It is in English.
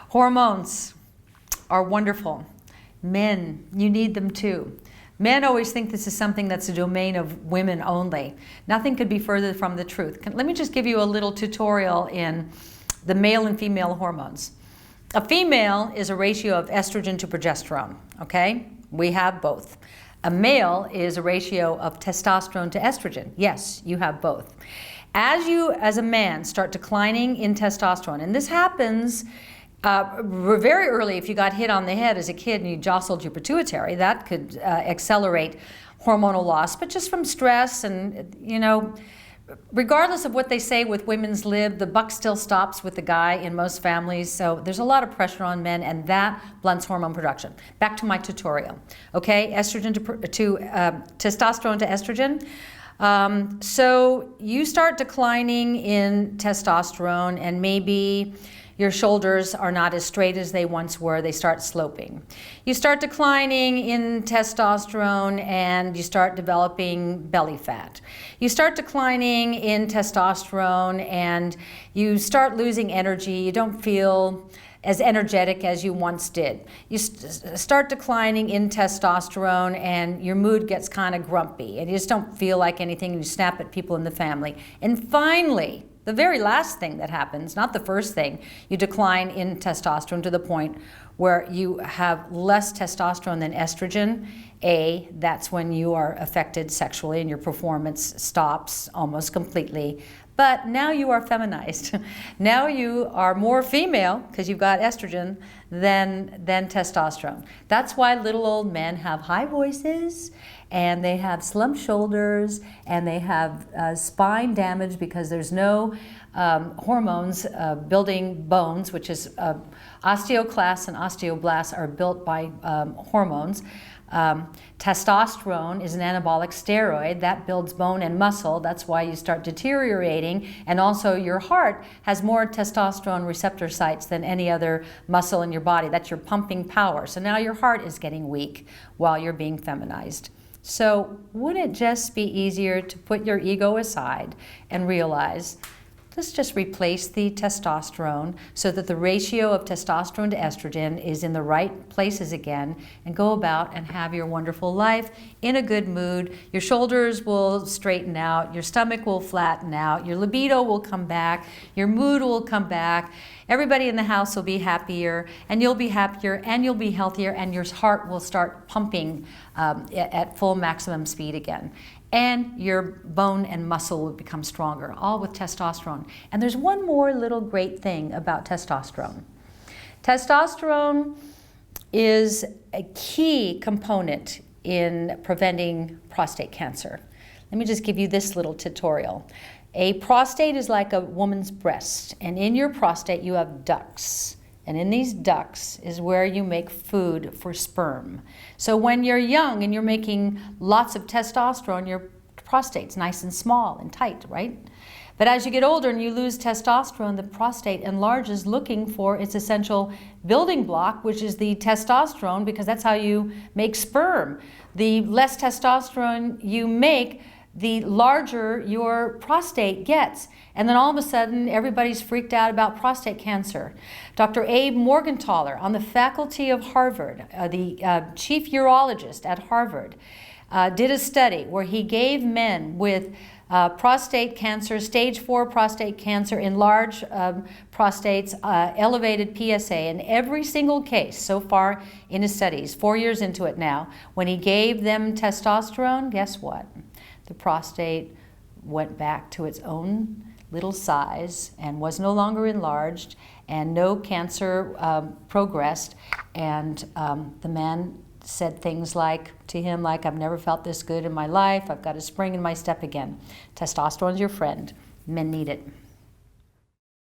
Hormones are wonderful. Men, you need them too. Men always think this is something that's a domain of women only. Nothing could be further from the truth. Let me just give you a little tutorial in the male and female hormones. A female is a ratio of estrogen to progesterone, okay? We have both. A male is a ratio of testosterone to estrogen. Yes, you have both. As you, as a man, start declining in testosterone, and this happens very early. If you got hit on the head as a kid and you jostled your pituitary, that could accelerate hormonal loss, but just from stress and, you know, regardless of what they say with women's lib, the buck still stops with the guy in most families. So there's a lot of pressure on men, and that blunts hormone production. Back to my tutorial. Okay, estrogen to testosterone to estrogen. So you start declining in testosterone, and maybe your shoulders are not as straight as they once were. They start sloping. You start declining in testosterone and you start developing belly fat. You start declining in testosterone and you start losing energy. You don't feel as energetic as you once did. You start declining in testosterone and your mood gets kind of grumpy and you just don't feel like anything and you snap at people in the family. And finally, the very last thing that happens, not the first thing, you decline in testosterone to the point where you have less testosterone than estrogen. That's when you are affected sexually and your performance stops almost completely. But now you are feminized. Now you are more female because you've got estrogen than testosterone. That's why little old men have high voices and they have slumped shoulders and they have spine damage because there's no hormones building bones, which is osteoclasts and osteoblasts are built by hormones. Testosterone is an anabolic steroid that builds bone and muscle. That's why you start deteriorating, and also your heart has more testosterone receptor sites than any other muscle in your body. That's your pumping power. So now your heart is getting weak while you're being feminized. So wouldn't it just be easier to put your ego aside and realize, let's just replace the testosterone so that the ratio of testosterone to estrogen is in the right places again, and go about and have your wonderful life in a good mood. Your shoulders will straighten out, your stomach will flatten out, your libido will come back, your mood will come back, everybody in the house will be happier, and you'll be happier, and you'll be healthier, and your heart will start pumping at full maximum speed again. And your bone and muscle will become stronger, all with testosterone. And there's one more little great thing about testosterone. Testosterone is a key component in preventing prostate cancer. Let me just give you this little tutorial. A prostate is like a woman's breast, and in your prostate you have ducts. And in these ducts is where you make food for sperm. So when you're young and you're making lots of testosterone, your prostate's nice and small and tight, right? But as you get older and you lose testosterone, the prostate enlarges looking for its essential building block, which is the testosterone, because that's how you make sperm. The less testosterone you make, the larger your prostate gets. And then all of a sudden, everybody's freaked out about prostate cancer. Dr. Abe Morgentaler on the faculty of Harvard, the chief urologist at Harvard, did a study where he gave men with prostate cancer, stage 4 prostate cancer, enlarged prostates, elevated PSA. In every single case so far in his studies, 4 years into it now, when he gave them testosterone, guess what? The prostate went back to its own little size and was no longer enlarged, and no cancer progressed. And the man said things like to him, like, I've never felt this good in my life. I've got a spring in my step again. Testosterone's your friend. Men need it.